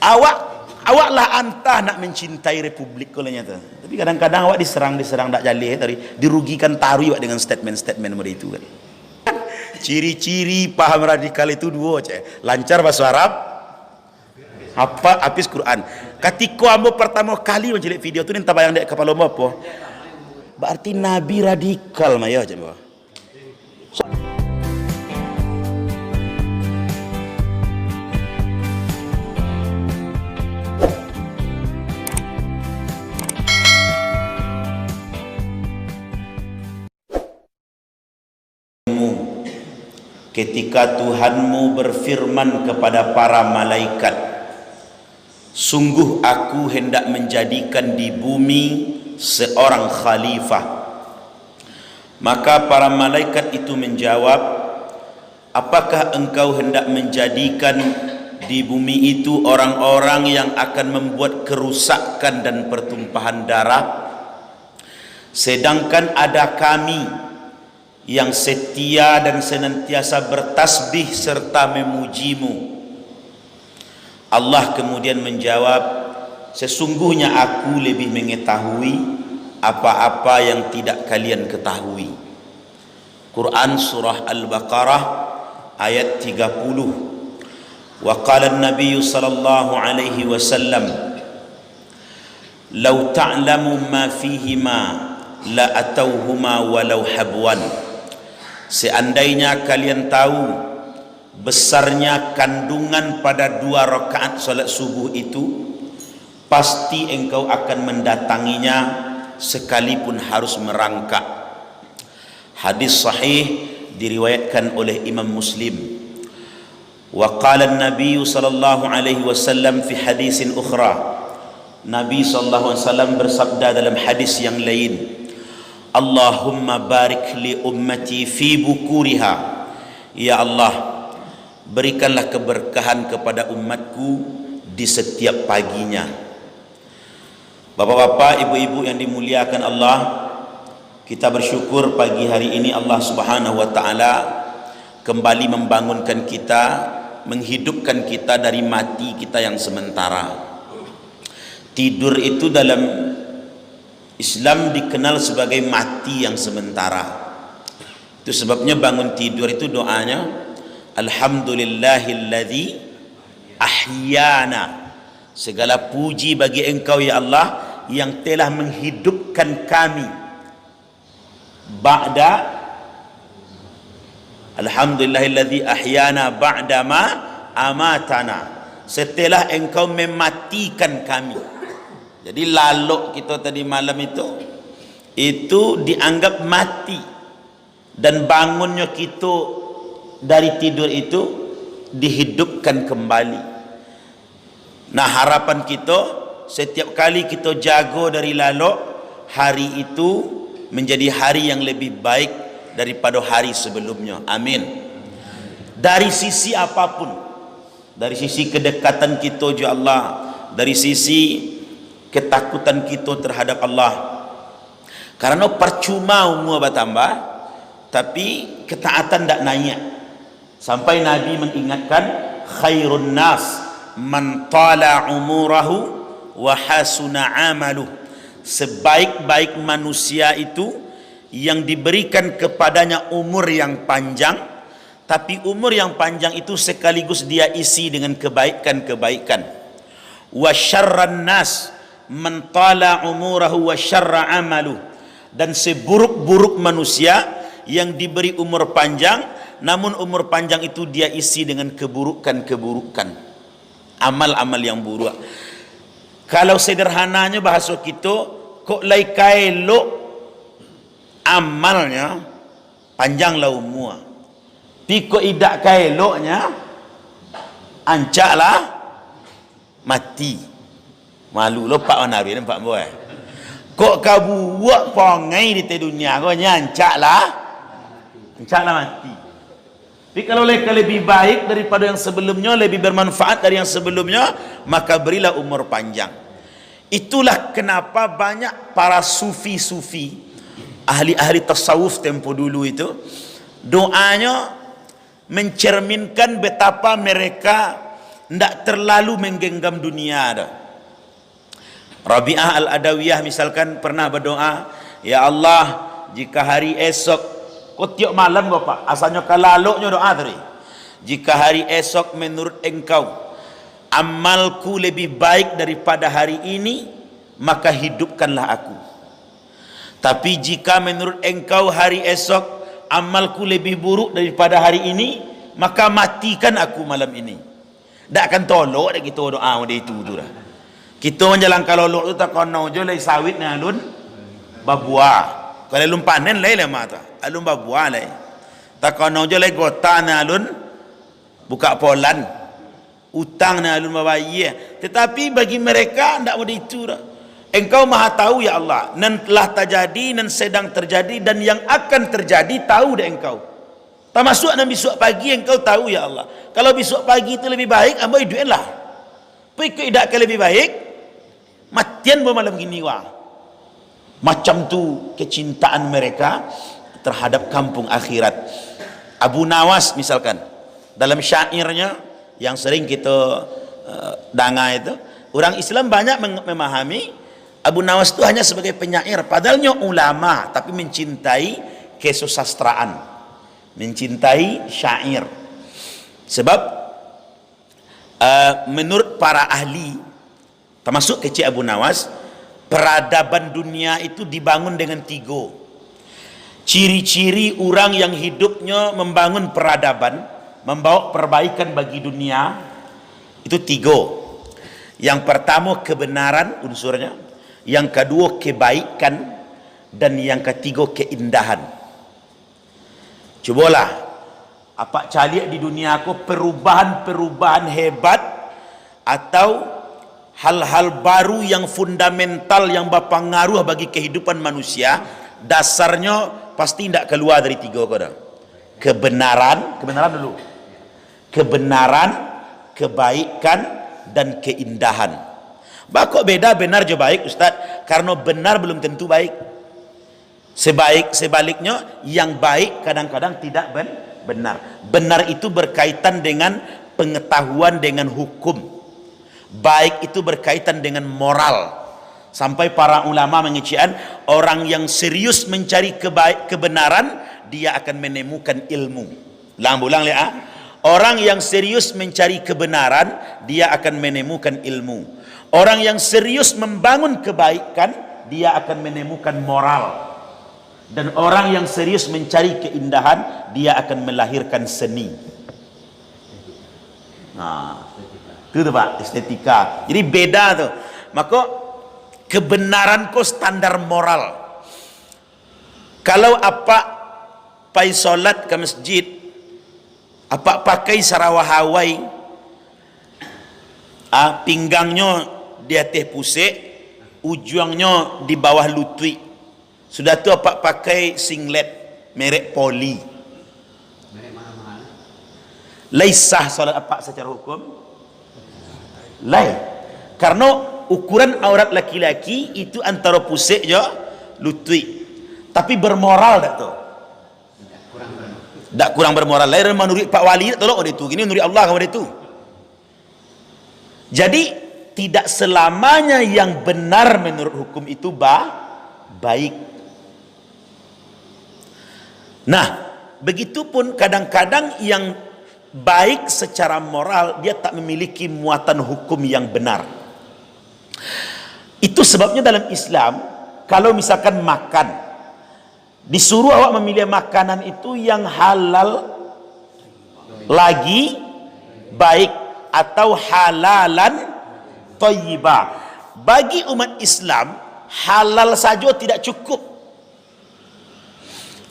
awaklah antah nak mencintai republik kolanya tu. Tapi kadang-kadang awak diserang tak jalih tadi, dirugikan taruh awak dengan statement itu kan. Ciri-ciri paham radikal itu dua, lancar bahasa Arab, apa habis Quran. Ketika ambo pertama kali menjelik video tu, entah bayang dek kepala ambo apa, berarti nabi radikal maya coba. Ketika Tuhanmu berfirman kepada para malaikat, sungguh aku hendak menjadikan di bumi seorang khalifah. Maka para malaikat itu menjawab, apakah engkau hendak menjadikan di bumi itu orang-orang yang akan membuat kerusakan dan pertumpahan darah? Sedangkan ada kami yang setia dan senantiasa bertasbih serta memujimu. Allah kemudian menjawab, sesungguhnya aku lebih mengetahui apa-apa yang tidak kalian ketahui. Quran surah Al-Baqarah ayat 30. Wa qala an-nabiy sallallahu alaihi wasallam, "Law ta'lamu ma fihima la atauhuma walau habwan." Seandainya kalian tahu besarnya kandungan pada 2 rakaat solat subuh itu, pasti engkau akan mendatanginya sekalipun harus merangkak. Hadis sahih diriwayatkan oleh Imam Muslim. Wa qala an-nabiy sallallahu alaihi wasallam fi hadisin ukhra, Nabi sallallahu alaihi wasallam bersabda dalam hadis yang lain, Allahumma barik li ummati fi bukuriha. Ya Allah, berikanlah keberkahan kepada umatku di setiap paginya. Bapak-bapak, ibu-ibu yang dimuliakan Allah, kita bersyukur pagi hari ini Allah Subhanahu wa taala kembali membangunkan kita, menghidupkan kita dari mati kita yang sementara. Tidur itu dalam Islam dikenal sebagai mati yang sementara. Itu sebabnya bangun tidur itu doanya, Alhamdulillahilladzi ahyana. Segala puji bagi engkau ya Allah yang telah menghidupkan kami. Ba'da Alhamdulillahilladzi ahyana ba'da ma amatana. Setelah engkau mematikan kami. Jadi lalok kita tadi malam itu dianggap mati, dan bangunnya kita dari tidur itu dihidupkan kembali. Nah, harapan kita setiap kali kita jaga dari lalok, hari itu menjadi hari yang lebih baik daripada hari sebelumnya. Amin. Dari sisi apapun, dari sisi kedekatan kita juga Allah, dari sisi ketakutan kita terhadap Allah. Karena percuma umur bertambah tapi ketaatan tak naik. Sampai Nabi mengingatkan, khairun nas man tala umurahu wa hasuna amaluh. Sebaik-baik manusia itu yang diberikan kepadanya umur yang panjang, tapi umur yang panjang itu sekaligus dia isi dengan kebaikan-kebaikan. Wa syarran nas man tala umurahu wa syarra amaluh. Dan seburuk-buruk manusia yang diberi umur panjang, namun umur panjang itu dia isi dengan keburukan-keburukan, amal-amal yang buruk. Kalau sederhananya bahasa kita, kok lai kaelok amalnya panjanglah umur, piko idak kaeloknya ancaklah mati. Malu lo Pak Wanari nampak boy. Kok kau buat pongai di dunia kau nyancaklah mati. Tapi kalau lebih baik daripada yang sebelumnya, lebih bermanfaat dari yang sebelumnya, maka berilah umur panjang. Itulah kenapa banyak para sufi-sufi, ahli-ahli tasawuf tempo dulu itu, doanya mencerminkan betapa mereka ndak terlalu menggenggam dunia dah. Rabi'ah Al-Adawiyah misalkan pernah berdoa, ya Allah, jika hari esok, kau tiap malam kau pak, asalnya kalaloknya doa tadi. Jika hari esok menurut engkau amalku lebih baik daripada hari ini, maka hidupkanlah aku. Tapi jika menurut engkau hari esok amalku lebih buruk daripada hari ini, maka matikan aku malam ini. Tak akan tolok dah kita doa dia itu tu dah. Kita menjalan kalolok tu tak kono je lai sawit ni alun babua. Kalau alun panen lai lama tu. Alun babua lai. Tak kono je lai gota ni alun buka polan. Utang ni alun babayi. Tetapi bagi mereka ndak ada itu dah. Engkau maha tahu ya Allah, nan telah terjadi, nan sedang terjadi, dan yang akan terjadi tahu dah engkau. Termasuk nan besok pagi engkau tahu ya Allah. Kalau besok pagi itu lebih baik, ambil duitlah. Pergi tidak lebih baik, matian malam gini wah. Macam tu kecintaan mereka terhadap kampung akhirat. Abu Nawas misalkan, dalam syairnya yang sering kita dengar itu, orang Islam banyak memahami Abu Nawas itu hanya sebagai penyair, padahalnya ulama tapi mencintai kesusastraan, mencintai syair. Sebab menurut para ahli, termasuk kecil Abu Nawas, peradaban dunia itu dibangun dengan 3. Ciri-ciri orang yang hidupnya membangun peradaban, membawa perbaikan bagi dunia, itu 3. Yang pertama kebenaran unsurnya, yang kedua kebaikan, dan yang ketiga keindahan. Cubalah apa caliak di dunia aku perubahan-perubahan hebat atau hal-hal baru yang fundamental yang berpengaruh bagi kehidupan manusia, dasarnya pasti tidak keluar dari 3 kau. Kebenaran dulu. Kebenaran, kebaikan, dan keindahan. Bakok beda benar je baik Ustaz, karena benar belum tentu baik. Sebaliknya yang baik kadang-kadang tidak benar. Benar itu berkaitan dengan pengetahuan, dengan hukum. Baik itu berkaitan dengan moral. Sampai para ulama mengician, orang yang serius mencari kebenaran, dia akan menemukan ilmu. Ulang lihat. Orang yang serius mencari kebenaran, dia akan menemukan ilmu. Orang yang serius membangun kebaikan, dia akan menemukan moral. Dan orang yang serius mencari keindahan, dia akan melahirkan seni. Nah, itu tu Pak, estetika. Jadi beda tu. Maka kebenaran ko standar moral. Kalau apa pai solat ke masjid, apa pakai sarawahawai, pinggangnya di atas pusik, ujungnya di bawah lutut. Sudah tu apa pakai singlet merek poli. Merek mahal-mahal. Laisah solat apa secara hukum? Lain. Karena ukuran aurat laki-laki itu antara pusik je lutut. Tapi bermoral tak tu? Tak kurang bermoral. Lain menurut Pak Wali tak tolong dia tu. Gini menurut Allah kepada itu. Jadi tidak selamanya yang benar menurut hukum itu baik. Nah, begitupun kadang-kadang yang baik secara moral dia tak memiliki muatan hukum yang benar. Itu sebabnya dalam Islam, kalau misalkan makan, disuruh awak memilih makanan itu yang halal lagi baik atau halalan thayyibah. Bagi umat Islam, halal saja tidak cukup.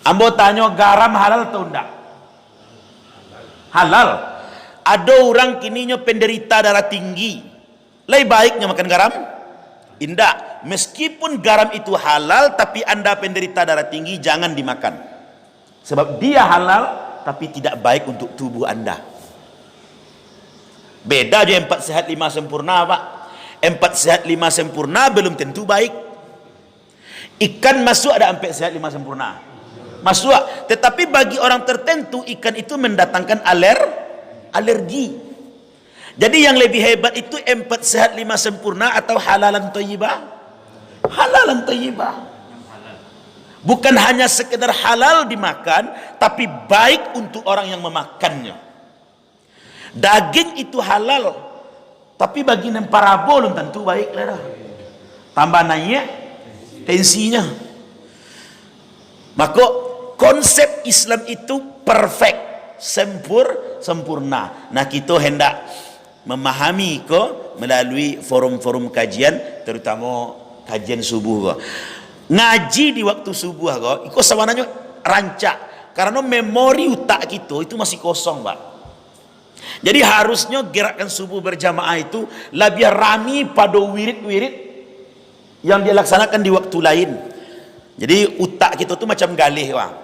Ambo tanya garam halal atau enggak? Halal. Ada orang kininya penderita darah tinggi, lebih baiknya makan garam? Indah. Meskipun garam itu halal, tapi anda penderita darah tinggi, jangan dimakan. Sebab dia halal, tapi tidak baik untuk tubuh anda. Beda je 4 sehat 5 sempurna Pak. 4 sehat 5 sempurna belum tentu baik. Ikan masuk ada 4 sehat 5 sempurna, masuk. Tetapi bagi orang tertentu ikan itu mendatangkan alergi. Jadi yang lebih hebat itu 4 sehat 5 sempurna atau halalan thayyibah? Halalan thayyibah. Bukan hanya sekedar halal dimakan, tapi baik untuk orang yang memakannya. Daging itu halal, tapi bagi yang parabol tentu baik lah dah. Tambah naik tensinya. Maka konsep Islam itu perfect, sempurna. Nah, kita hendak memahami ko melalui forum-forum kajian, terutama kajian subuh ko. Ngaji di waktu subuh ko, iko sawananya rancak karena memori otak kita itu masih kosong, Pak. Jadi harusnya gerakan subuh berjamaah itu lebih rami pada wirid-wirid yang dia laksanakan di waktu lain. Jadi otak kita tuh macam galih, Bang.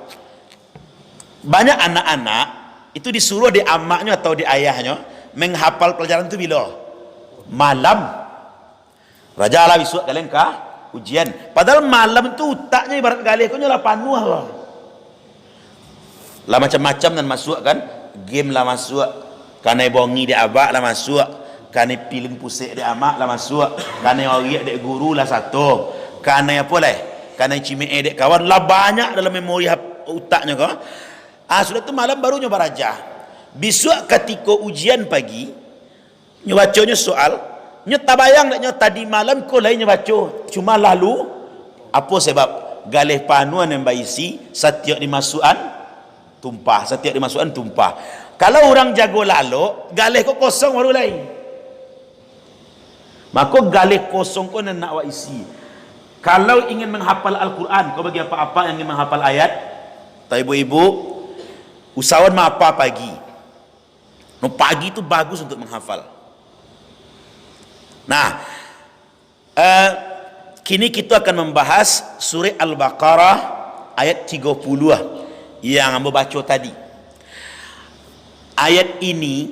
Banyak anak-anak itu disuruh di amaknya atau di ayahnya menghafal pelajaran itu bila malam. Raja lah besok kalian kah ujian. Padahal malam itu otaknya ibarat galih kau nyala panuh lah macam-macam dan masuk kan, game lah masuk, kanai bongi di abak lah masuk, kanai pilin pusik di amak lah masuk, kanai oriak di guru lah satu, kanai apa lah, kanai cimee di kawan lah, banyak dalam memori otaknya kau. Sudah tu malam baru nyoba raja. Besok ketika ujian pagi nyobacanya soal, nyo tabayang nak nyo tadi malam ko lain nyobaco, cuma lalu apa sebab galih panuan yang baisi setiap dimasukan tumpah, setiap dimasukan tumpah. Kalau orang jago lalu galih ko kosong baru lain. Maka galih kosong ko nak wa isi. Kalau ingin menghafal Al-Quran, kau bagi apa-apa yang ingin menghafal ayat, tak ibu-ibu usahawan apa pagi. No, pagi itu bagus untuk menghafal. Nah, kini kita akan membahas surah Al-Baqarah ayat 30 yang ambo baca tadi. Ayat ini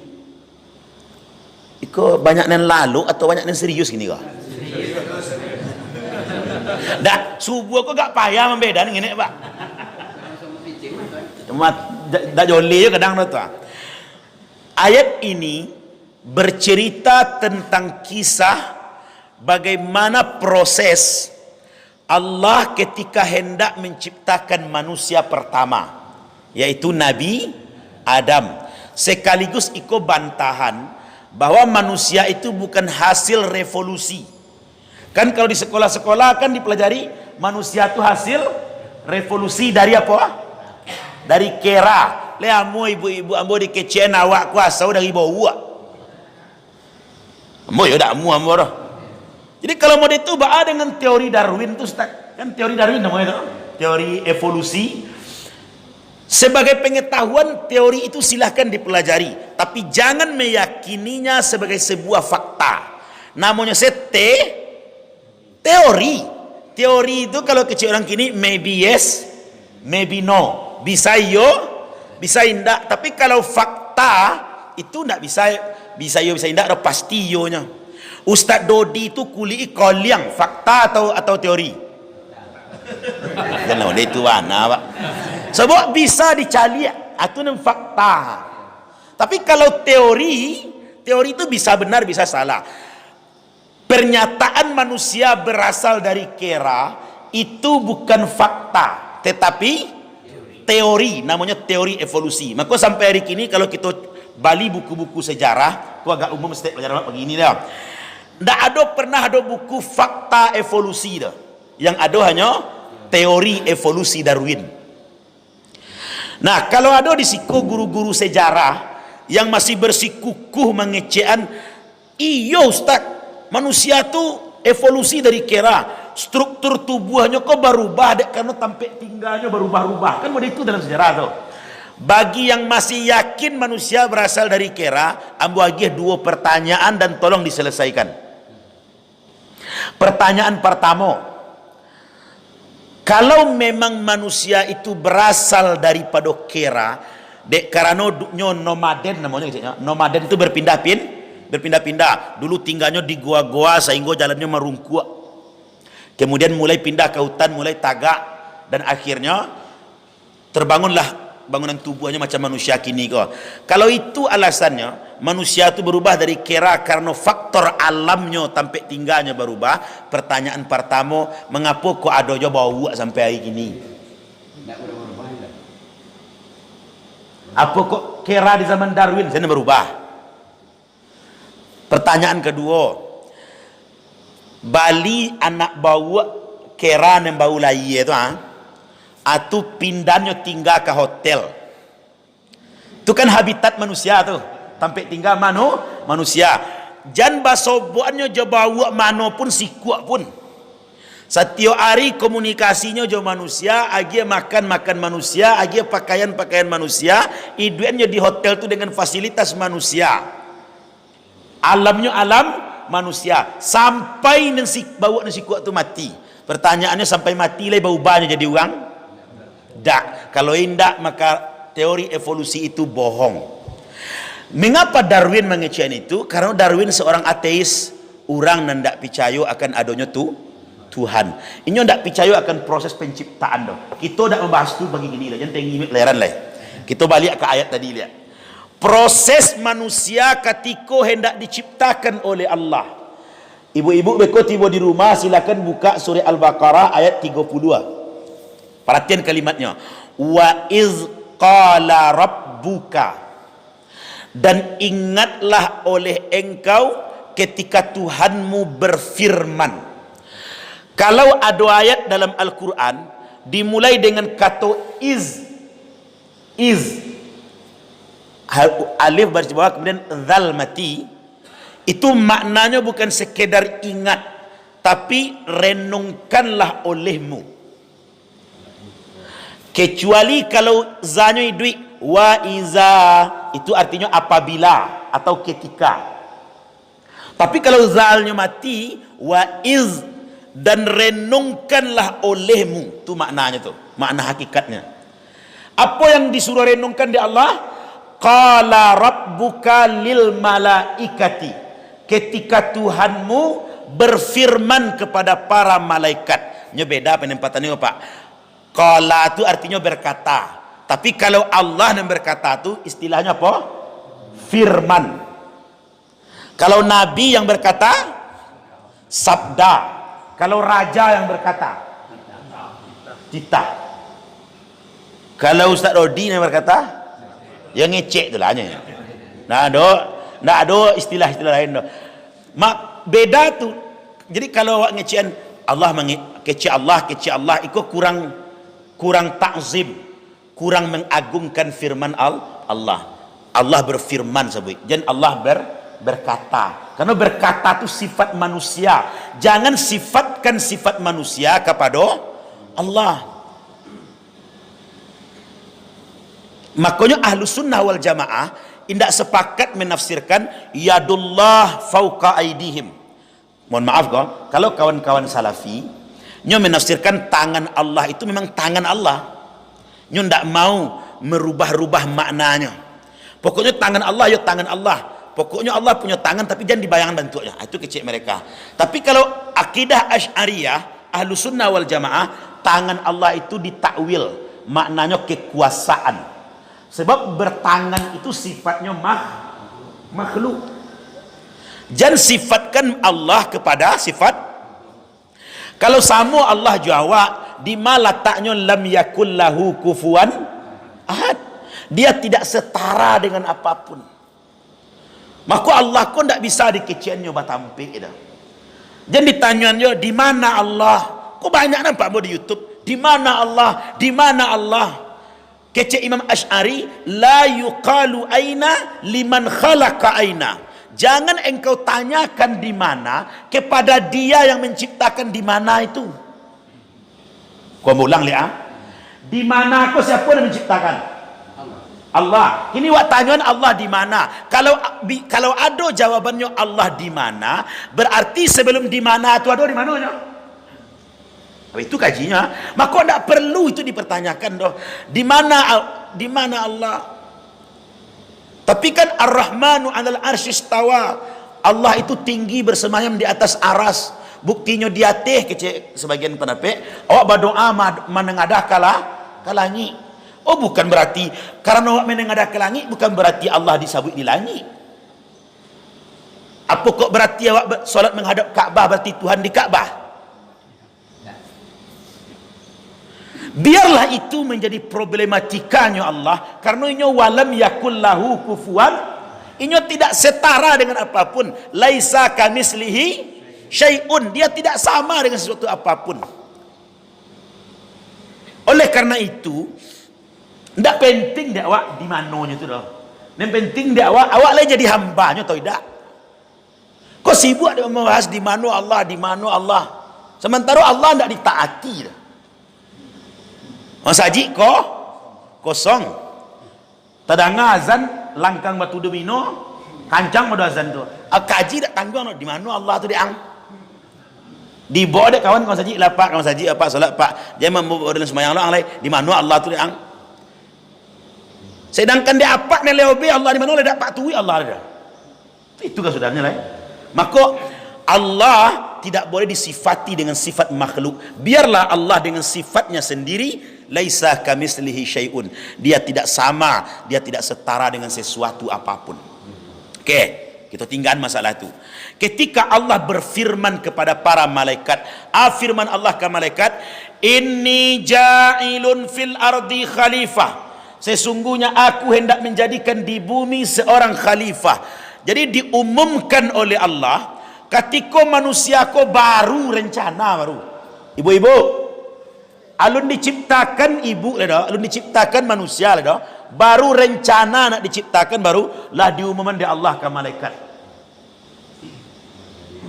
iko banyak yang lalu atau banyak yang serius gini kok? Dah, subuh aku gak payah membeda ni Pak. Dah joli kadang tu. Ayat ini bercerita tentang kisah bagaimana proses Allah ketika hendak menciptakan manusia pertama, yaitu Nabi Adam. Sekaligus iko bantahan bahwa manusia itu bukan hasil revolusi. Kan kalau di sekolah-sekolah kan dipelajari manusia itu hasil revolusi dari apa? Dari kera. Le amo ibu-ibu ambo dikecen awak kuasa dari bawah. Ambo ya dak amu ambo dah. Jadi kalau model itu baa dengan teori Darwin tu Ustaz. Kan teori Darwin namanya itu, teori evolusi. Sebagai pengetahuan teori itu silahkan dipelajari, tapi jangan meyakininya sebagai sebuah fakta. Namanya teori. Teori itu kalau kecil orang kini maybe yes, maybe no. Bisa yo, bisa indak. Tapi kalau fakta itu ndak bisa yo bisa indak, ada pasti yo nya. Ustaz Dodi itu kuli koliang fakta atau teori? Jangan dia itu mana Pak. Sebab bisa dicari itu nem fakta. Tapi kalau teori itu bisa benar bisa salah. Pernyataan manusia berasal dari kera itu bukan fakta, tetapi teori, namanya teori evolusi. Maka sampai hari kini kalau kita bali buku-buku sejarah, itu agak umum setiap pelajaran begini dah. Pernah ada buku fakta evolusi dah. Yang ada hanya teori evolusi Darwin. Nah, kalau ada di siku guru-guru sejarah yang masih bersikukuh mengecekan, iyo Ustaz, manusia tu evolusi dari kera, struktur tubuhnya kok berubah karena tampek tinggalnya berubah-ubah. Kan model itu dalam sejarah tuh. Bagi yang masih yakin manusia berasal dari kera, ambo agih 2 pertanyaan dan tolong diselesaikan. Pertanyaan pertama, kalau memang manusia itu berasal daripada kera, karena nomaden namanya, nomaden itu berpindah-pindah. Dulu tinggalnya di gua-gua sehingga jalannya merungkuk. Kemudian mulai pindah ke hutan, mulai tagak, dan akhirnya terbangunlah bangunan tubuhnya macam manusia kini kok. Kalau itu alasannya, manusia itu berubah dari kera karena faktor alamnya sampai tinggalnya berubah. Pertanyaan pertama, mengapa kok ada jo bau sampai hari kini? Apa kok kera di zaman Darwin sana berubah? Pertanyaan kedua, Bali anak bau kera yang bau layi itu atau pindahnya tinggal ke hotel. Itu kan habitat manusia tuh. Sampai tinggal manusia. Jan basoboannya jo bau mana pun sikuak pun. Setiap hari komunikasinya jo manusia, agi makan manusia, agi pakaian manusia, iduannya di hotel tu dengan fasilitas manusia. Alamnya alam manusia. Sampai bau nasi kuat tu mati. Pertanyaannya sampai mati lagi bau banyak jadi orang? Tak. Kalau indak maka teori evolusi itu bohong. Mengapa Darwin mengecewakan itu? Karena Darwin seorang ateis, orang nandak percaya akan adanya Tuhan. Ini ndak percaya akan proses penciptaan doh. Kita ndak membahas tu bagi gini lah, jangan tinggi leran lah. Kita balik ke ayat tadi lihat. Proses manusia ketika hendak diciptakan oleh Allah. Ibu-ibu beko tiba di rumah, silakan buka surah Al-Baqarah ayat 32. Perhatian kalimatnya. Wa iz qala rabbuka. Dan ingatlah oleh engkau ketika Tuhanmu berfirman. Kalau ada ayat dalam Al-Quran dimulai dengan kata iz, alif baris bawah kemudian zal mati, itu maknanya bukan sekedar ingat, tapi renungkanlah olehmu. Kecuali kalau zanya idui wa iza, itu artinya apabila atau ketika. Tapi kalau zalnya mati wa iz, dan renungkanlah olehmu, itu maknanya tuh, makna hakikatnya. Apa yang disuruh renungkan di Allah? Qala rabbuka lil malaikati, ketika Tuhanmu berfirman kepada para malaikat. Ini beda penempatannya Pak. Qala itu artinya berkata, tapi kalau Allah yang berkata itu istilahnya apa? Firman. Kalau Nabi yang berkata sabda. Kalau raja yang berkata titah. Kalau Ustaz Rodi yang berkata yang ngecek tu lah nya. Nah ada istilah-istilah lain doh. Mak beda tu. Jadi kalau awak ngecekan Allah kecek Allah itu kurang takzim, kurang mengagungkan firman Allah. Allah berfirman sebut. Dan Allah berkata. Karena berkata itu sifat manusia. Jangan sifatkan sifat manusia kepada Allah. Makanya ahlu sunnah wal jamaah tidak sepakat menafsirkan yadullah fauqa aidihim. Mohon maaf kok, kalau kawan-kawan salafi nyo menafsirkan tangan Allah itu memang tangan Allah. Nyo tidak mau merubah-rubah maknanya. Pokoknya tangan Allah ya tangan Allah. Pokoknya Allah punya tangan tapi jangan dibayangkan bentuknya. Itu kecil mereka. Tapi kalau akidah Asy'ariyah, ahlu sunnah wal jamaah, tangan Allah itu ditakwil, maknanya kekuasaan. Sebab bertangan itu sifatnya makhluk. Jangan sifatkan Allah kepada sifat. Kalau sama Allah jawab, di mana letaknya lam yakul lahu kufuwan ahad. Dia tidak setara dengan apapun. Maka Allah pun tidak bisa dikeciannya batampik dah. Jadi ditanyanya di mana Allah? Kok banyak nampak mau di YouTube? Di mana Allah? Di mana Allah? Kece Imam Asy'ari, la yuqalu aina liman khalaqa aina. Jangan engkau tanyakan di mana kepada Dia yang menciptakan di mana itu. Kau ulang lihat. Di mana kau siapa yang menciptakan? Allah. Ini wak tanyaan Allah di mana? Kalau ada jawabannya Allah di mana, berarti sebelum di mana itu ada di mananya. Itu kajinya. Maka tidak perlu itu dipertanyakan doh. Di mana Allah? Tapi kan Ar-Rahmanu 'alal 'arsy istawa. Allah itu tinggi bersemayam di atas aras. Buktinya dia teh kece sebagian pendapat. Awak berdoa menengadah kalangi. Oh, bukan berarti karena awak menengadah ke langit bukan berarti Allah disabut di langit. Apa kok berarti awak solat menghadap Kaabah berarti Tuhan di Kaabah? Biarlah itu menjadi problematikanya Allah, karena inyo walam yakul lahu kufuwan, inyo tidak setara dengan apapun. Laisa kamislihi syai'un, dia tidak sama dengan sesuatu apapun. Oleh karena itu, tidak penting dakwah di manonya itu dah. Yang penting dakwah awak lah jadi hambanya atau tidak. Kau sibuk dia membahas di mana Allah, di mana Allah. Sementara Allah tidak ditaati dah. Masa haji kau kosong. Tadanga azan langkang batu domino, kancang pada azan tu. Kaji tak tanggung di mana Allah tu diang. Di bawah dek kawan kau saji lapak, kau saji apa solat pak. Jangan membawa dalam sembahyang Allah lain. Di mana Allah tu diang. Sedangkan dia apa ni leobe Allah di mana le dapat tuwi Allah ada. Itu kan sudahnya lah. Maka Allah tidak boleh disifati dengan sifat makhluk. Biarlah Allah dengan sifatnya sendiri. Laisa kamislihi syai'un. Dia tidak sama, dia tidak setara dengan sesuatu apapun. Okey, kita tinggal masalah itu. Ketika Allah berfirman kepada para malaikat, firman Allah ke malaikat, inni ja'ilun fil ardi khalifah. Sesungguhnya aku hendak menjadikan di bumi seorang khalifah. Jadi diumumkan oleh Allah ketika manusia ko baru rencana baru. Ibu-ibu, alun diciptakan ibu lah, alun diciptakan manusia lah, baru rencana nak diciptakan baru lah diumumkan di Allah ke malaikat.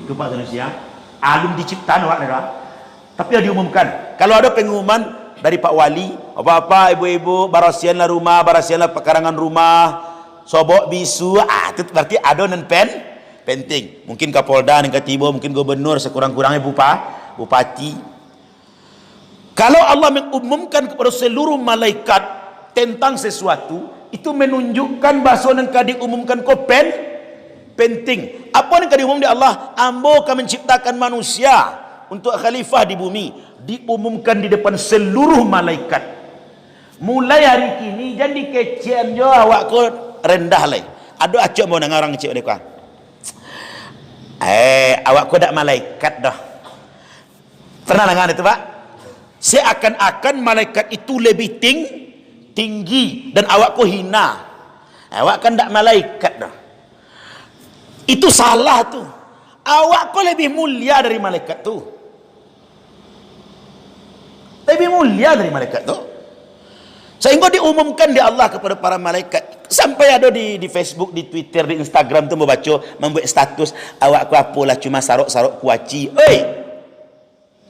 Kepada manusia, alun diciptakan lah, tapi diumumkan. Kalau ada pengumuman dari Pak Wali, apa-apa ibu-ibu, barasianlah rumah, barasianlah pekarangan rumah, sobok bisu, itu berarti ada non penting. Mungkin Kapolda, yang ketiba, mungkin gubernur, sekurang-kurangnya bupati. Kalau Allah mengumumkan kepada seluruh malaikat tentang sesuatu, itu menunjukkan bahwa yang diumumkan kau penting. Apa yang diumumkan di Allah? Ambo akan menciptakan manusia untuk khalifah di bumi. Diumumkan di depan seluruh malaikat. Mulai hari kini jadi kecian jo awak ko rendah lai. Aduh acok mau dengar orang cik dekat. Awak ko dak malaikat dah. Pernah dengar itu, Pak? Seakan-akan malaikat itu lebih tinggi dan awak ko hina. Awak kan dak malaikat dah. Itu salah tu. Awak ko lebih mulia dari malaikat tu. Lebih mulia dari malaikat tu. Sehingga diumumkan di Allah kepada para malaikat. Sampai ada di Facebook, di Twitter, di Instagram tu membuat status, awak ku apalah cuma sarok-sarok kuaci.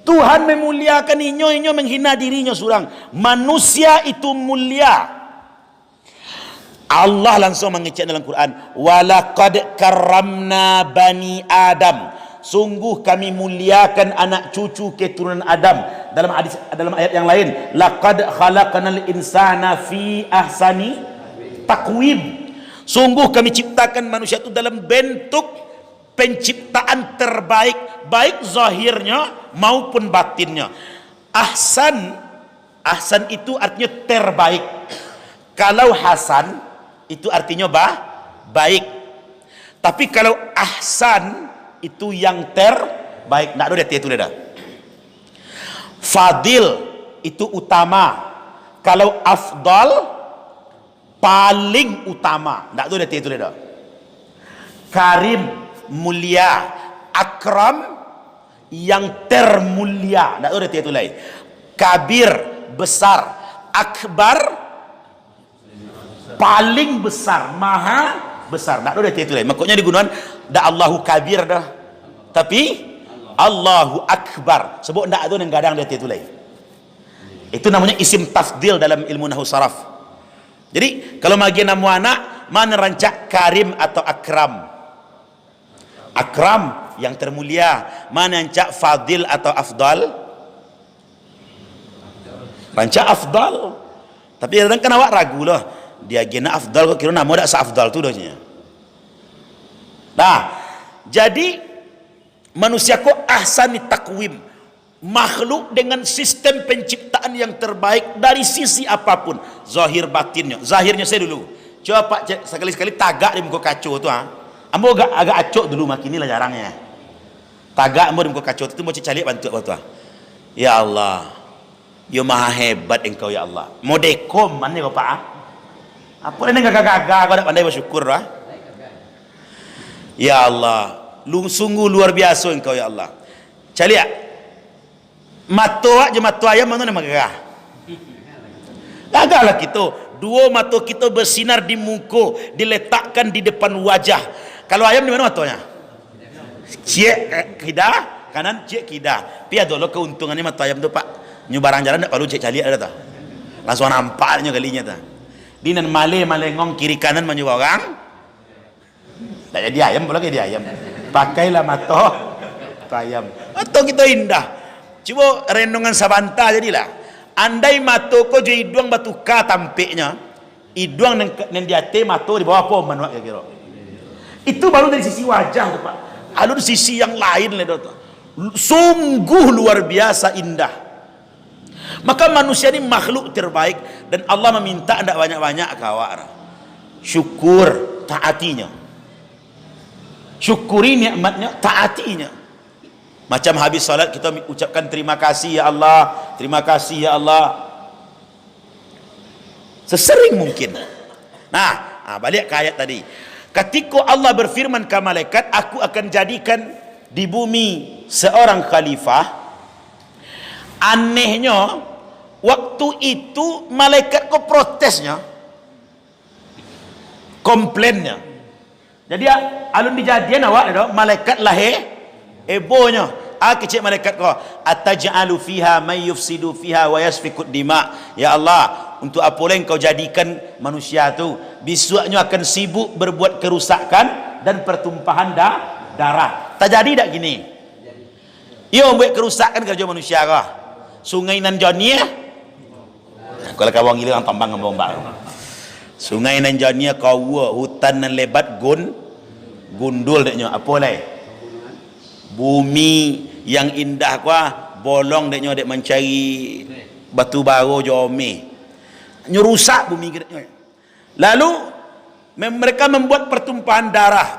Tuhan memuliakan inyo menghina dirinya surang. Manusia itu mulia. Allah langsung mengecek dalam Quran, walaqad karramna bani Adam. Sungguh kami muliakan anak cucu keturunan Adam. Dalam ayat yang lain, laqad khalaqnal insana fi ahsani taqwim. Sungguh kami ciptakan manusia itu dalam bentuk penciptaan terbaik, baik zahirnya maupun batinnya. Ahsan itu artinya terbaik. Kalau hasan itu artinya baik. Tapi kalau ahsan itu yang terbaik. Nak ada itu dah. Fadil itu utama. Kalau afdal paling utama. Nak ada itu dah. Karim mulia, akram yang termulia. Nak ada itu lain. Kabir besar, akbar paling besar, maha besar. Tak ada itu lain. Makanya digunakan dah Allahu kabir dah. Tapi Allahu akbar. Sebab tak ada yang gadang dia itu lain. Itu namanya isim tafdil dalam ilmu nahwu saraf. Jadi kalau bagi nama anak, mana rancak karim atau akram? Akram yang termulia. Mana rancak fadil atau afdal? Rancak afdal. Tapi kadang kan awak ragu lah. Dia gena afdal kok kira nama dak seafdal tu dohnya. Nah, jadi manusia kok ahsani takwim, makhluk dengan sistem penciptaan ciptaan yang terbaik dari sisi apapun, zahir batinnya. Zahirnya saya dulu, coba Pak cek sekali-sekali tagak di muka kaco tu ambo agak acok dulu, makin inilah jarangnya tagak ambo di muka kaco itu mau cari bantu apa tu ya Allah, ya maha hebat engkau ya Allah. Mau dekom mana Bapak apa ini gagah-gagah kau tak pandai bersyukur ya Allah, sungguh luar biasa engkau ya Allah. Cari ya mata aja mata ayam mana nama gagah gagah lah kita. Dua mata kita bersinar di muka, diletakkan di depan wajah. Kalau ayam di mana matanya? Cek kidah kanan, cek kidah. Pi ada lo keuntungannya mata ayam tu Pak, nyu barang jalan tak perlu cek cali ada tak, langsung nampaknya kalinya tak. Di nan malengong kiri kanan menyu orang tak jadi ayam, pula jadi ayam. Pakailah mata ayam, mata kita indah. Cuba renungan sabanta jadilah. Andai mata ko je iduang batu ka tampeknya, iduang nang di ate mata di bawah apa manuak kira-kira. Itu baru dari sisi wajah tu Pak. Ada sisi yang lain le tu. Sungguh luar biasa indah. Maka manusia ini makhluk terbaik dan Allah meminta anda banyak-banyak kawar. Syukur, taatinya. Syukuri nikmatnya, taatinya. Macam habis salat kita ucapkan terima kasih ya Allah, terima kasih ya Allah, sesering mungkin. Nah, balik ke ayat tadi. Ketika Allah berfirman ke malaikat, aku akan jadikan di bumi seorang khalifah. Anehnya waktu itu malaikat kok protesnya, komplainnya. Jadi alun dijadian awak malaikat lahir ebonya kecik malaikat kau, ataj'alu fiha may yufsidu fiha wa yasfiku dima. Ya Allah, untuk apa lagi kau jadikan manusia tu besoknya akan sibuk berbuat kerusakan dan pertumpahan darah. Tak jadi tak gini? Ia buat kerusakan kerja manusia kau. Sungai nan jonia kalau kau orang gila orang tambang ngombak. Sungai nan jonia kau hutan nan lebat gundul deknya apa lagi? Bumi yang indah kuah bolong deknya dek mencari batu bara jome nyerusak bumi kita. Lalu mereka membuat pertumpahan darah.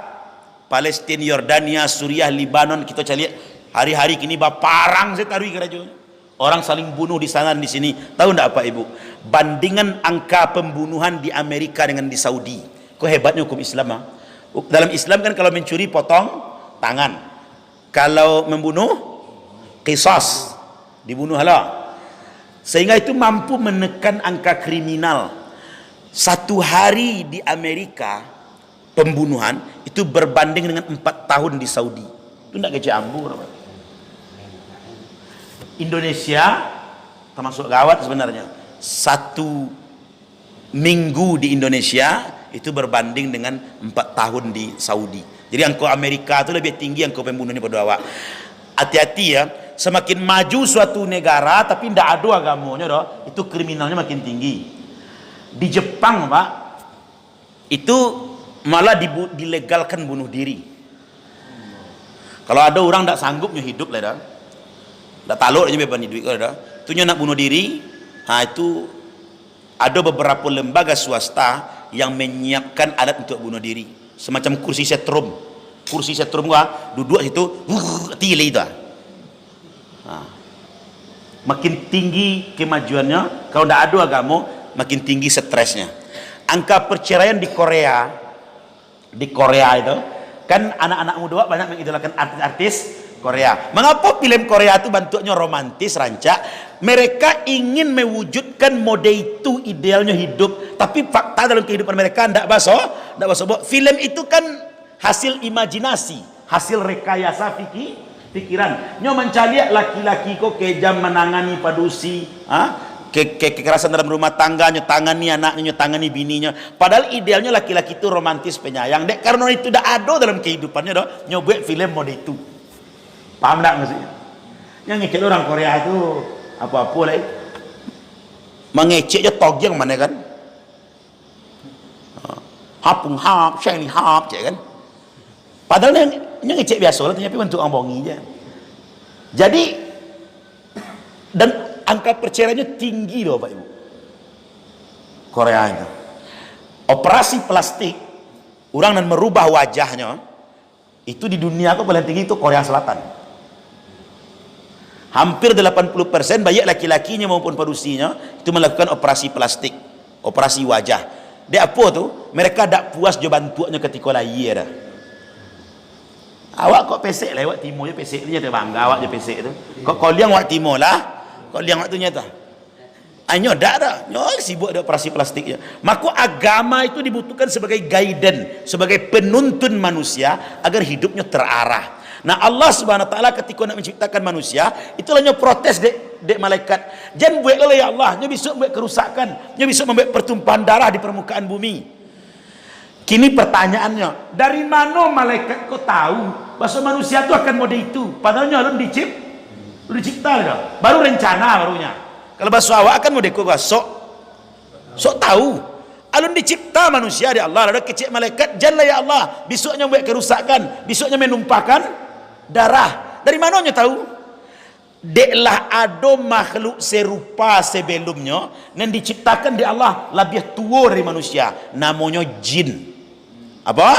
Palestin, Yordania, Suriah, Libanon, kita cari hari-hari kini baparang saya taruh kerajaan. Orang saling bunuh di sana dan di sini. Tahu enggak apa Ibu? Bandingan angka pembunuhan di Amerika dengan di Saudi. Kok hebatnya hukum Islam Dalam Islam kan kalau mencuri potong tangan. Kalau membunuh qisas, dibunuh halah. Sehingga itu mampu menekan angka kriminal. Satu hari di Amerika pembunuhan itu berbanding dengan 4 tahun di Saudi. Itu tidak kecil ambur. Indonesia termasuk gawat sebenarnya. 1 minggu di Indonesia itu berbanding dengan 4 tahun di Saudi. Jadi angka Amerika itu lebih tinggi angka pembunuhnya pada awak. Hati-hati ya, semakin maju suatu negara tapi tidak ada agamanya itu kriminalnya makin tinggi. Di Jepang Pak, itu malah dilegalkan bunuh diri. Kalau ada orang tidak sanggup hidup lah tidak taluk aja beban duit kalau itu nak bunuh diri. Itu ada beberapa lembaga swasta yang menyiapkan alat untuk bunuh diri. Semacam kursi setrum gua duduk situ tili itu. Makin tinggi kemajuannya, kalau tidak ada agama makin tinggi stresnya. Angka perceraian di Korea itu kan anak-anak muda banyak mengidolakan artis-artis Korea. Mengapa film Korea itu bentuknya romantis rancak? Mereka ingin mewujudkan mode itu idealnya hidup, tapi fakta dalam kehidupan mereka tidak baso. Film itu kan hasil imajinasi, hasil rekayasa pikiran. Nyo mencari laki-laki kok kejam menangani padusi, kekerasan dalam rumah tangga, nyetangani anaknya, nyetangani bininya. Padahal idealnya laki-laki itu romantis penyayang. Dek karena itu tidak ada dalam kehidupannya nyobuat film mode itu. Paham tak maksudnya? Yang ngecek orang Korea itu apa-apa lah. Mengeceknya togyang mana kan? Hapung hap, shiny hap, cek kan? Padahal yang ngecek biasa lah, tapi bentuk orang bongi je. Jadi dan angka perceraiannya tinggi loh Pak Ibu. Korea itu. Operasi plastik, orang dan merubah wajahnya, itu di dunia paling tinggi itu Korea Selatan. Hampir 80% baik laki-lakinya maupun parusinya itu melakukan operasi plastik, operasi wajah. Dia apa tuh? Mereka tak puas jo bantuannya ketika lahir dah. Awak kok pesek lah, awak timur je pesek dia bangga awak je pesek tu. Kok kau liang awak timur lah, kau liang awak tu nyata. Anyo dak dah, nyo sibuk ada operasi plastik je. Maka agama itu dibutuhkan sebagai guidance, sebagai penuntun manusia agar hidupnya terarah. Nah Allah Subhanahu wa taala ketika nak menciptakan manusia, itulah nyo protes dek malaikat. Jangan buat lah ya Allah, nyo besok buat kerusakan, nyo besok membuat pertumpahan darah di permukaan bumi. Kini pertanyaannya, dari mana malaikat kau tahu bahwa manusia itu akan mode itu? Padahal nyo belum dicipta dah. Baru rencana barunya. Kalau bahasa awak akan mode kau sok tahu. Alun dicipta manusia di Allah, lalu kecil malaikat, janganlah ya Allah, besoknya buat kerusakan, besoknya menumpahkan darah. Dari mana nya tahu? Deklah ada makhluk serupa sebelumnya yang diciptakan di Allah lebih tua dari manusia, namanya jin. Apa?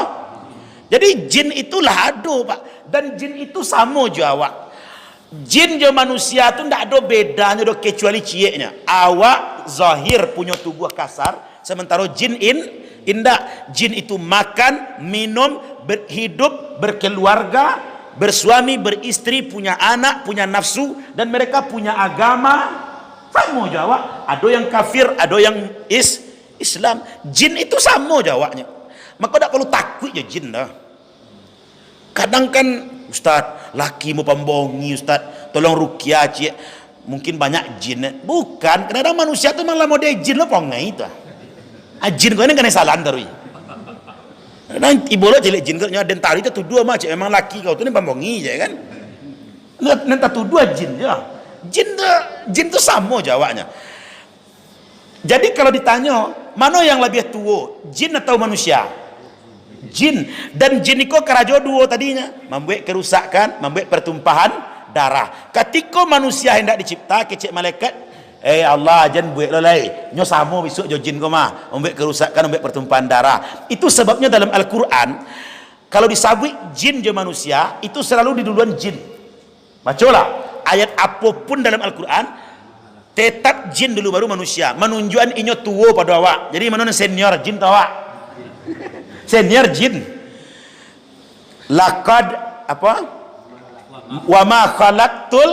Jadi jin itulah ada Pak, dan jin itu sama je awak. Jin je manusia tu tak ada bedanya do kecuali cieknya. Awak zahir punya tubuh kasar, sementara jin indah. Jin itu makan, minum, berhidup, berkeluarga, bersuami, beristri, punya anak, punya nafsu, dan mereka punya agama. Sama jawab. Ada yang kafir, ada yang Islam. Jin itu sama jawabnya. Maka tak perlu takut je jin dah. Kadang kan Ustaz, laki mau pembongi Ustaz, tolong ruqyah cik. Mungkin banyak jin. Bukan, kadang manusia tu malah mau dia jin lo pongai tu. Jin kau ni kena salah terus. Dan ibu lo jelek jin kau dan tadi tu dua macam memang laki kau tu ni pembongi je kan. Nanti tu dua jin je. Jin tu sama jawabnya. Jadi kalau ditanya mana yang lebih tua, jin atau manusia? Jin. Dan jin itu kerajo dua tadinya, membuat kerusakan, membuat pertumpahan darah. Ketika manusia hendak dicipta kecil malaikat, Allah jangan buat lelai nyo sama besok jo jin kau mah membuat kerusakan, membuat pertumpahan darah. Itu sebabnya dalam Al-Quran kalau disabui jin je manusia itu selalu diduluan jin. Bacalah ayat apapun dalam Al-Quran, tetap jin dulu baru manusia, menunjukkan inyo tua pada awak. Jadi mana senior jin tahu awak? Senior jin. Laqad apa? Wa ma khalaqtul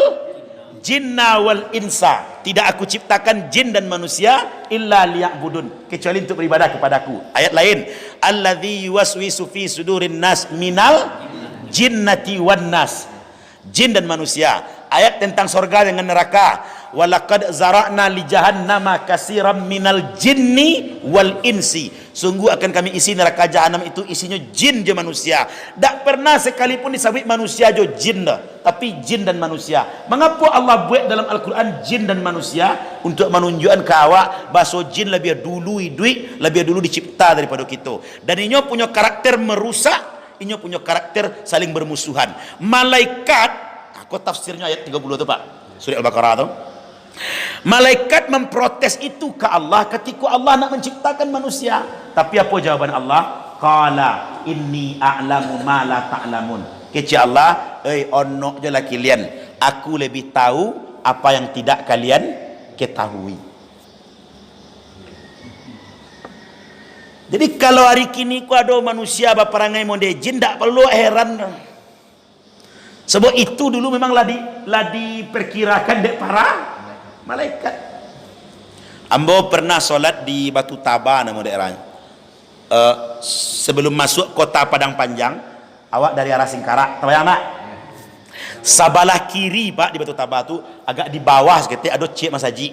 jinna wal insa. Tidak aku ciptakan jin dan manusia illa liya'budun, kecuali untuk beribadah kepadaku. Ayat lain, alladzi yuwaswisu fi sudurin nas minal jinnati wan nas. Jin dan manusia. Ayat tentang surga dengan neraka, walaqad zara'na li jahannama katsiran minal jinni wal insi. Sungguh akan kami isi neraka jahanam itu isinya jin je manusia. Tak pernah sekalipun disebut manusia je jin dah, tapi jin dan manusia. Mengapa Allah buat dalam Al-Quran jin dan manusia? Untuk menunjukkan ke awak bahawa jin lebih dulu hidup, lebih dulu dicipta daripada kita. Dan ini punya karakter merusak, ini punya karakter saling bermusuhan. Malaikat, aku tafsirnya ayat 30 tu Pak, surah Al-Baqarah tu. Malaikat memprotes itu ke Allah ketika Allah nak menciptakan manusia. Tapi apa jawaban Allah? Qala inni a'lamu ma la ta'lamun. Kecil Allah, onok je lah kalian, aku lebih tahu apa yang tidak kalian ketahui. Jadi kalau hari kini ku ada manusia berperangai model jin, tak perlu heran. Sebab itu dulu memang lah diperkirakan dek para malaikat. Ambo pernah solat di Batu Taba nama daerahnya. Sebelum masuk kota Padang Panjang, awak dari arah Singkarak, tahu yang nak? Sebelah kiri Pak di Batu Taba tu agak di bawah seketik ada Cik Mas Haji.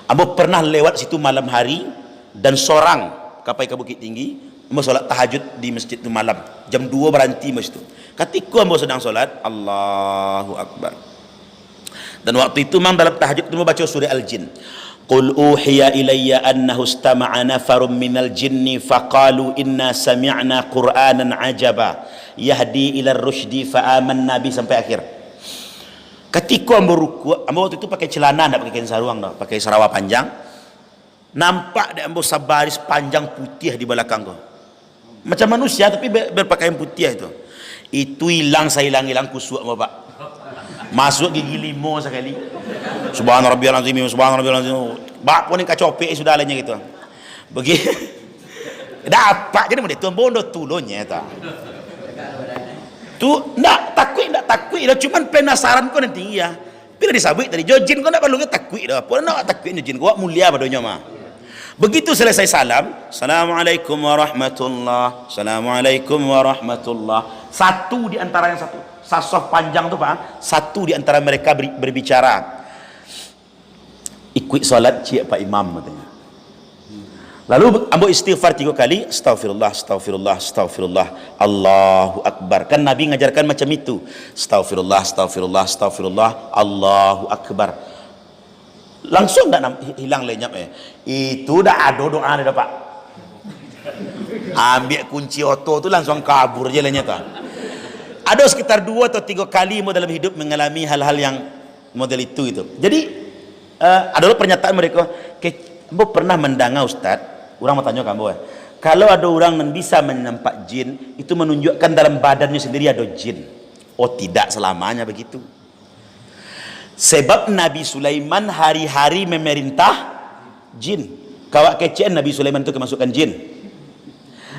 Ambo pernah lewat situ malam hari dan sorang kapai ke Bukit Tinggi, ambo solat tahajud di masjid tu malam. Jam 2 berhenti masjid tu. Ketika ambo sedang solat, Allahu Akbar. Dan waktu itu memang dalam tahajud itu membaca surah Al-Jin. Qul uhiya ilayya annahu istama'a nafarum minal jinni faqalu inna sami'na qur'anan ajaba yahdi ila rusydi fa amanna bi, sampai akhir. Ketika ambo ruku, ambo waktu itu pakai celana, enggak pakai kain sarung dah, pakai sarawa panjang. Nampak dek ambo sabaris panjang putih di belakang kau. Macam manusia tapi berpakaian putih itu. Itu hilang, saya hilang kusuk ambo, Pak. Masuk gigi limo sekali. Subhana rabbiyal azim, subhana rabbiyal azim. Bak pun kacopek sudah lainnya gitu. Begitu. Dapat jadi mau tuan bondo tulonnya ta. Tu ndak takut dah, cuman penasaran kau nanti ya. Bila disabik tadi jin kau ndak perlu takut dah. Pun nak takut jin kau mulia badonya mah. Begitu selesai salam, assalamualaikum warahmatullah, assalamualaikum warahmatullah. Satu di antara yang satu sasaf panjang tu Pak, satu di antara mereka berbicara. Ikut solat cik Pak Imam katanya. Lalu ambo istighfar 3 kali, astaghfirullah, astaghfirullah, astaghfirullah, Allahu Akbar. Kan Nabi ngajarkan macam itu. Astaghfirullah, astaghfirullah, astaghfirullah, Allahu Akbar. Langsung dah hilang lenyap Itu dah ada doa dah Pak. Ambil kunci oto tu langsung kabur je lenyap tak. Ada sekitar 2 atau 3 kali dalam hidup mengalami hal-hal yang model itu gitu. Jadi adalah pernyataan mereka, ambo pernah mendengar Ustaz. Orang mau tanya kamu, kalau ada orang yang bisa menampak jin, itu menunjukkan dalam badannya sendiri ada jin. Oh tidak selamanya begitu. Sebab Nabi Sulaiman hari-hari memerintah jin. Kawak kecen Nabi Sulaiman itu kemasukan jin.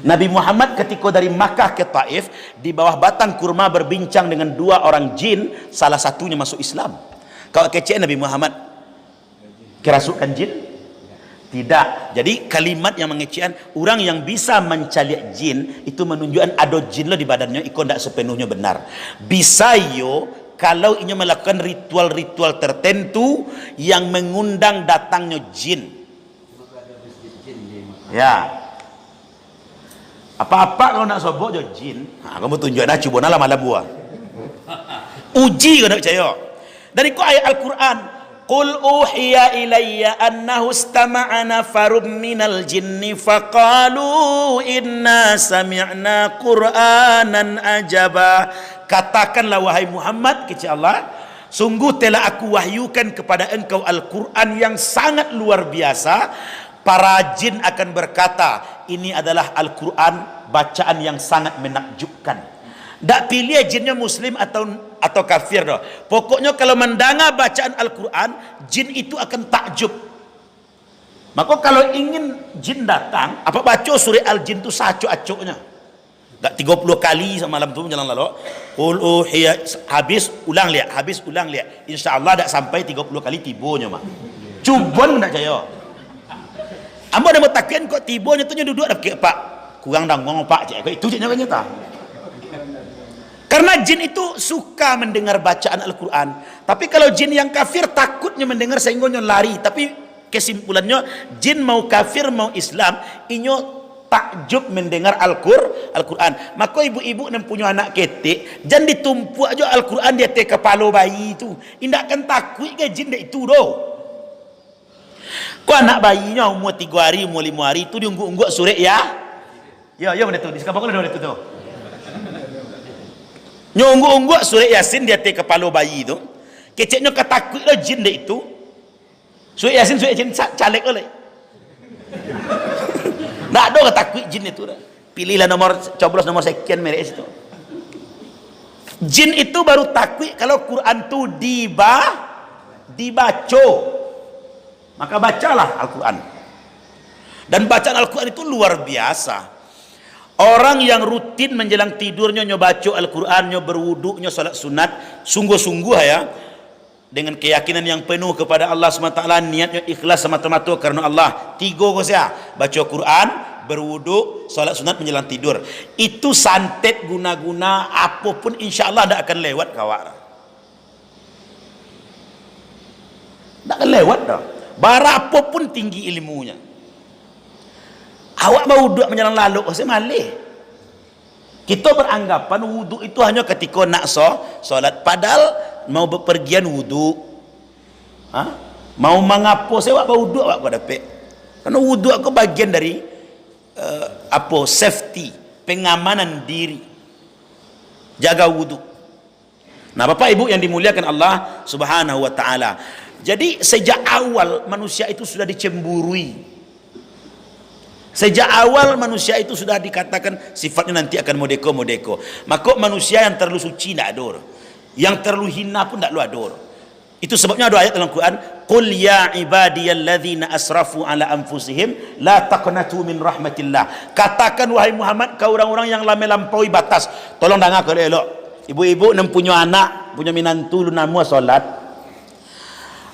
Nabi Muhammad ketika dari Makkah ke Taif, di bawah batang kurma berbincang dengan 2 orang jin, salah satunya masuk Islam. Kawak kecen Nabi Muhammad kerasukan jin? Tidak. Jadi kalimat yang mengecehan, orang yang bisa mencaliak jin itu menunjukkan ada jin lo di badannya, itu tidak sepenuhnya benar. Bisa yo kalau ia melakukan ritual-ritual tertentu yang mengundang datangnya jin. Ya. Apa-apa kalau nak sobok jo jin, kamu tunjuk dah, cuba lah malam buah. Uji kau nak percaya. Dari ku ayat Al-Quran, Qul uhiya ilayya annahu istama'a nafarun minal jinni faqalu inna sami'na qur'anan ajaba. Katakanlah wahai Muhammad, kata Allah, sungguh telah aku wahyukan kepada engkau Al-Quran yang sangat luar biasa. Para jin akan berkata, ini adalah Al-Quran bacaan yang sangat menakjubkan. Tak pilih jinnya muslim atau kafir dah. Pokoknya kalau mendengar bacaan Al-Quran, jin itu akan takjub. Maka kalau ingin jin datang, apa baca surah Al-Jin tu sacuk-acuknya. Tak 30 kali semalam tu jalan lalu. Qul uhiya, habis ulang lihat, Insya-Allah tak sampai 30 kali tibonya mah. Cuba nak percaya. Ambo dah mutakin kok tibonya tu duduk dah Pak. Kurang dah ngomong Pak cik. Itu je nyata. Karena jin itu suka mendengar bacaan Al-Quran. Tapi kalau jin yang kafir takutnya mendengar sehingga lari. Tapi kesimpulannya, jin mau kafir mau Islam, inyo takjub mendengar Al-Quran. Maka ibu-ibu yang punya anak ketik, jangan ditumpuk aja Al-Quran di atas kepala bayi itu. Indak akan takut ke jin itu doh. Kau anak bayinya umur 3 hari, umur 5 hari itu diungguk-ungguk surah ya. Ya mana tu? Di sekarang ada tu tu. Nyungguk-ungguk surah Yasin di atas kepala bayi itu. Keceknya ketakut lah jin dia itu. Surah Yasin caleg oleh. Tak ada ketakut jin itu dah. Pilihlah coblos nomor sekian merek itu. Jin itu baru takut kalau Quran tu dibaca. Maka bacalah Al-Quran. Dan bacaan Al-Quran itu luar biasa. Orang yang rutin menjelang tidurnya baca Al-Quran, berwuduk, salat sunat, sungguh-sungguh ya, dengan keyakinan yang penuh kepada Allah SWT, niatnya ikhlas semata-mata karena Allah. 3 kosnya, baca Quran, berwuduk, salat sunat menjelang tidur. Itu santet guna-guna apapun insya-Allah tidak akan lewat kawak. Tak akan lewat dah. Berapapun tinggi ilmunya. Awak mau wuduk menjelang lalu, saya malih. Kita beranggapan wuduk itu hanya ketika nak solat. Padahal mau bepergian wuduk. Mau mengapo saya awak wuduk awak kau dapat. Karena wuduk aku bagian dari safety, pengamanan diri. Jaga wuduk. Nah, Bapak Ibu yang dimuliakan Allah Subhanahu wa taala. Jadi sejak awal manusia itu sudah dicemburui. Sejak awal manusia itu sudah dikatakan sifatnya nanti akan modeko. Maka manusia yang terlalu suci tidak ador. Yang terlalu hina pun tidak lu ador. Itu sebabnya ada ayat dalam Quran, "Qul ya ibadiyalladzina asrafu ala anfusihim la taqnatu min rahmatillah." Katakan wahai Muhammad, kau orang-orang yang melampaui batas. Tolong dengar kalau elok. Ibu-ibu yang punya anak, punya minantu lu namu solat.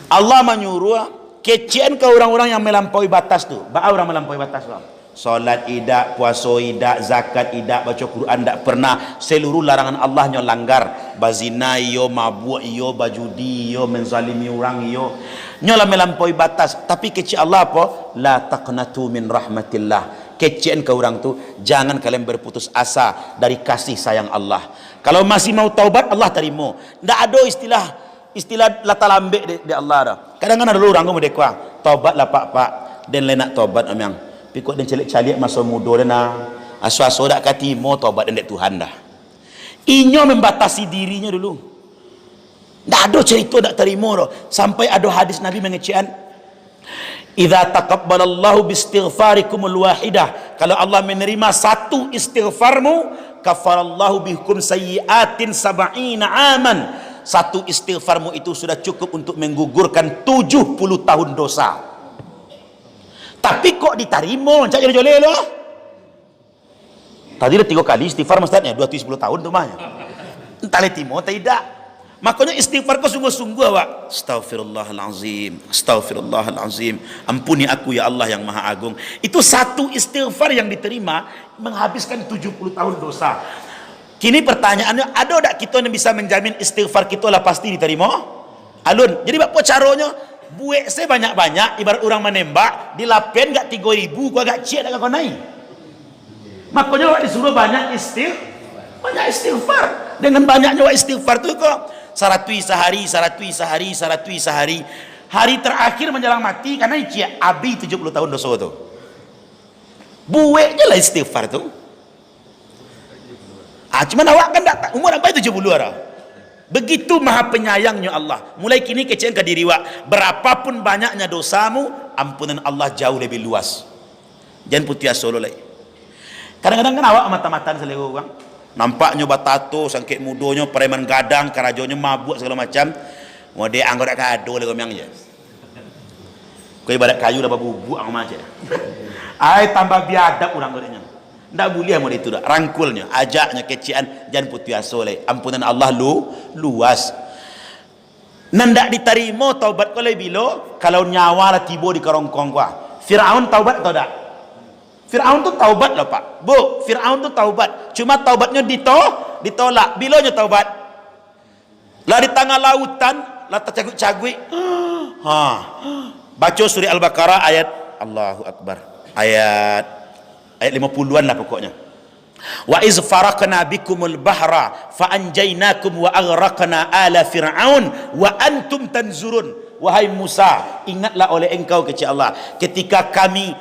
Allah menyuruh kecian ke orang-orang yang melampaui batas tu. Ba orang melampaui batas bang. Solat idak, puasa idak, zakat idak, baca Quran idak pernah, seluruh larangan Allah nyo langgar. Bazina iyo, mabuk iyo, bajudi iyo, menzalimi orang iyo. Nyo lah melampaui batas. Tapi kecil Allah apa? La taqnatu min rahmatillah. Kecian ke orang tu, jangan kalian berputus asa dari kasih sayang Allah. Kalau masih mau taubat, Allah terima. Ndak ada istilah lata lambek di Allah dah. Kadang-kadang ada orang mau dekwa, taubat lah pak, dan lenak taubat amyang. Pikut dan celik-celik masa muda dan aso-aso dak kati mo taubat dan Tuhan dah. Inyo membatasi dirinya dulu. Ndak ada cerita dak terima dah. Sampai ada hadis Nabi mengecian, "Idza taqabbalallahu biistighfarikumul wahidah." Kalau Allah menerima satu istighfarmu, kafarallahu bikum sayyi'atin 70 aman. Satu istighfarmu itu sudah cukup untuk menggugurkan 70 tahun dosa. Tapi kok diterima cak jole-jole loh. Tadi dah 3 kali istighfar maksudnya 210 tahun tu mah. Entah letimo tidak. Makanya istighfar kau sungguh-sungguh awak. Astaghfirullahalazim. Astaghfirullahalazim. Ampuni aku ya Allah yang Maha Agung. Itu satu istighfar yang diterima menghabiskan 70 tahun dosa. Kini pertanyaannya, ada tak kita yang bisa menjamin istighfar kita lah pasti diterima? Alun. Jadi apa caranya? Buek saya banyak-banyak, ibarat orang menembak, dilapen gak 3.000, gua agak ciat agak kau naik. Makanya awak disuruh banyak istighfar. Dengan banyaknya awak istighfar tu kok saratui sehari. Hari terakhir menjelang mati karena ciat abi 70 tahun dosa tu. Bueknya lah istighfar tu. Cuman awak kan tak umur apa 70 orang. Begitu maha penyayangnya Allah. Mulai kini kecil ke diri awak, berapapun banyaknya dosamu, ampunan Allah jauh lebih luas. Jangan putih solo lagi. Kadang-kadang kan awak mata-mataan selera orang, nampaknya batato sangkit mudonya, preman gadang, karajonya mabuk segala macam. Mau dia anggap kado lagi memang je. Kau ibarat kayu dapat bubuk ang aja. Ai tambah biadab orang gorengnya. Ndak boleh mau itu dah. Rangkulnya, ajaknya kecian, jangan putih asole. Ampunan Allah luas. Nandak diterima taubat kau bila kalau nyawa lah tiba di kerongkong gua. Firaun taubat atau tak? Firaun tu taubat lah pak. Bu, Firaun tu taubat. Cuma taubatnya ditolak. Bilanya taubat? Lah di tengah lautan, lah tercaguk-caguk. Baca surah Al-Baqarah ayat Allahu Akbar. Ayat 50-an lah pokoknya. Wa iz faraqna bikumul bahra fa anjaynakum wa aghraqna ala fir'aun wa antum tanzurun. Wahai Musa, ingatlah oleh engkau kecil Allah ketika kami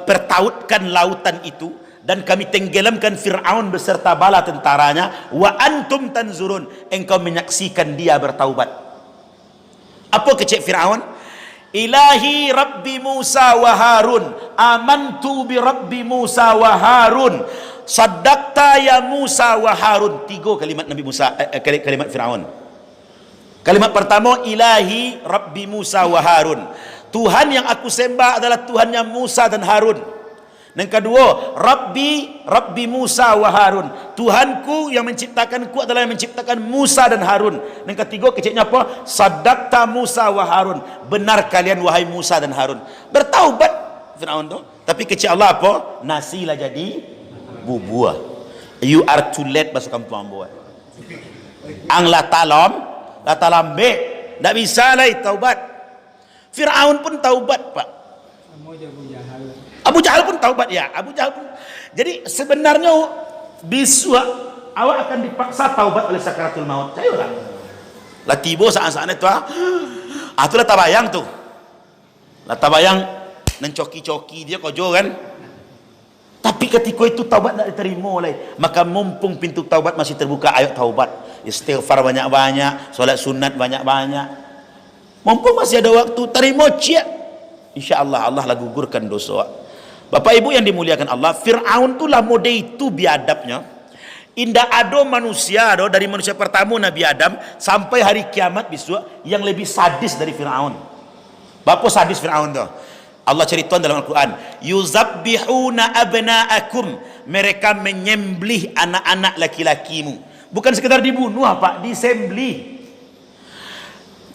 pertautkan lautan itu dan kami tenggelamkan Fir'aun beserta bala tentaranya, wa antum tanzurun, engkau menyaksikan dia bertaubat. Apa kecil Fir'aun? Ilahi Rabbi Musa wa Harun, amantu bi Rabbi Musa wa Harun, saddaqta ya Musa wa Harun. 3 kalimat Nabi Musa, kalimat Fir'aun. Kalimat pertama, Ilahi Rabbi Musa wa Harun, Tuhan yang aku sembah adalah Tuhannya Musa dan Harun. Yang kedua, Rabbi Musa wa Harun, Tuhanku yang menciptakanku adalah yang menciptakan Musa dan Harun. Yang ketiga kecilnya apa? Saddaqta Musa wa Harun, benar kalian wahai Musa dan Harun. Bertaubat Firaun tu. Tapi kecil Allah apa? Nasi lah jadi bubur. You are too late bahasa kampung buat. Ang latalambe, tak bisa lah taubat. Firaun pun taubat pak. Abu Jahal pun taubat ya. Abu Jahal pun. Jadi sebenarnya biswa awak akan dipaksa taubat oleh sakaratul maut. Saya orang. Lah tiba saat-saat itu tu lah tabayang tu. Lah tabayang nencoki-coki dia kojo kan. Tapi ketika itu taubat tak diterima oleh, maka mumpung pintu taubat masih terbuka, ayo taubat. istighfar banyak-banyak, solat sunat banyak-banyak. Mumpung masih ada waktu, terima cia. InsyaAllah Allah lah gugurkan dosa. Bapak Ibu yang dimuliakan Allah, Fir'aun tu lah mode itu biadabnya. Indah ada manusia dari manusia pertama Nabi Adam sampai hari kiamat besok yang lebih sadis dari Fir'aun. Bapa sadis Fir'aun tu? Allah ceritakan dalam Al-Quran, yuzabbihuna abna'akum, mereka menyembelih anak-anak laki-lakimu. Bukan sekedar dibunuh apa, disembelih.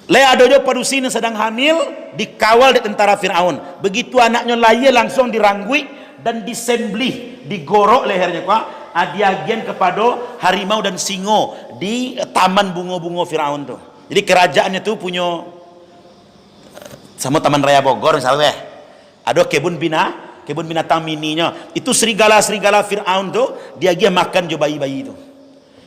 Le ada jo padusi yang sedang hamil dikawal di tentara Fir'aun. Begitu anaknya lahir langsung diranggui dan disembelih, digorok lehernya Pak. Diagian kepada harimau dan singo di taman bunga-bunga Fir'aun tu. Jadi kerajaannya tu punya sama Taman Raya Bogor misalnya. Ada kebun binatang mininya. Itu serigala-serigala Fir'aun tu dia makan jo bayi-bayi itu.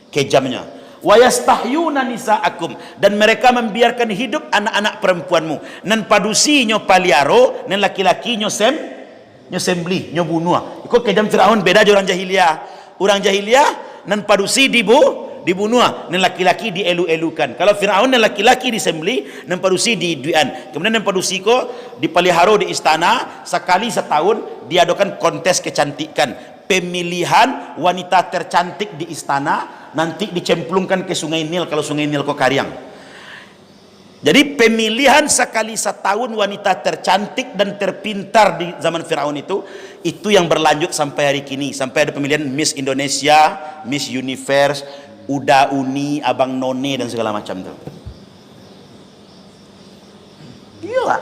Kejamnya. Wa yastahyuna nisaakum, dan mereka membiarkan hidup anak-anak perempuanmu. Nan padusinya paliaro, nan laki-laki nyo sembelih, nyo bunuh. Iko kejam Fir'aun beda jo orang jahiliyah. Orang jahiliyah nan padusi dibunuh, nan laki-laki dielu-elukan. Kalau Fir'aun nan laki-laki disembelih, nan padusi diduan. Kemudian nan padusi ko dipelihara di istana, sekali setahun diadakan kontes kecantikan, pemilihan wanita tercantik di istana, nanti dicemplungkan ke Sungai Nil kalau Sungai Nil ko Karyang. Jadi pemilihan sekali setahun wanita tercantik dan terpintar di zaman Fir'aun itu yang berlanjut sampai hari kini, sampai ada pemilihan Miss Indonesia, Miss Universe, Uda Uni, Abang None dan segala macam tuh. Iya.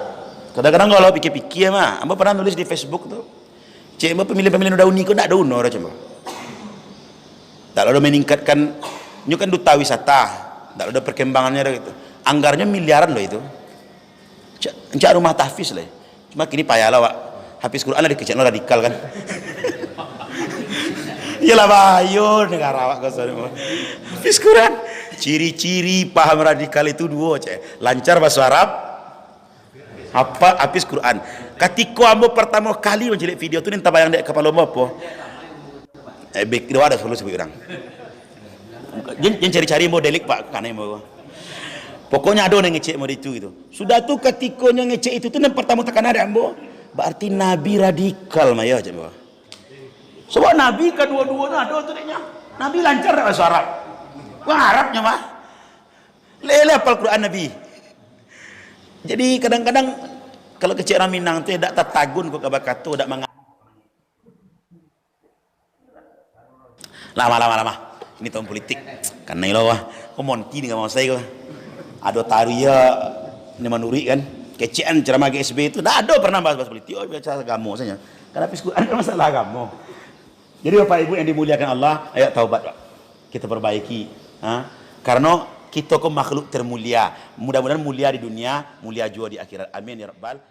Kadang-kadang kalau pikir-pikir mah, Amba pernah nulis di Facebook tuh. Cek pemilihan Uda Uni kok ndak ada uno orang cuma. Tak ada meningkatkan, nyu kan duta wisata, tak ada perkembangannya gitu. Anggarnya miliaran loh itu. Encak rumah tahfiz lah. Cuma kini payah lah Wak. Hafiz Quran lah dikecek radikal kan. Iyalah bayo negara Wak kau Hafiz Quran. Ciri-ciri paham radikal itu dua cek. Lancar bahasa Arab. Apa hafiz Quran. Ketika ambo pertama kali menjelik video tu ni entah bayang dek kepala ambo apa. Baik dia ada selalu sebut orang. Jangan cari-cari ambo delik Pak kan ambo. Pokoknya ada yang ngecek model itu gitu. Sudah tu ketikanya ngecek itu tu yang pertama tekan ada ambo. Berarti Nabi radikal maya aja ambo. Sebab Nabi kedua-duanya ada tu deknya. Nabi lancar tak bahasa Arab. Wah Arabnya mah. Lele hafal Quran Nabi. Jadi kadang-kadang kalau kecek orang Minang tu tak tertagun kok kabakato tak mangap. Lama. Ini tahun politik. Karena ilo wah. Kau monti ni mau saya kau. Ada taria Nemanuri kan, kecean ceramah GSB itu dah ada pernah bahas politik. Oh biasa agama saja. Karena Quran kan masalah agama. Jadi Bapak Ibu yang dimuliakan Allah, ayo taubat Pak. Kita perbaiki, karena kita kok makhluk termulia. Mudah-mudahan mulia di dunia, mulia juga di akhirat. Amin ya rabbal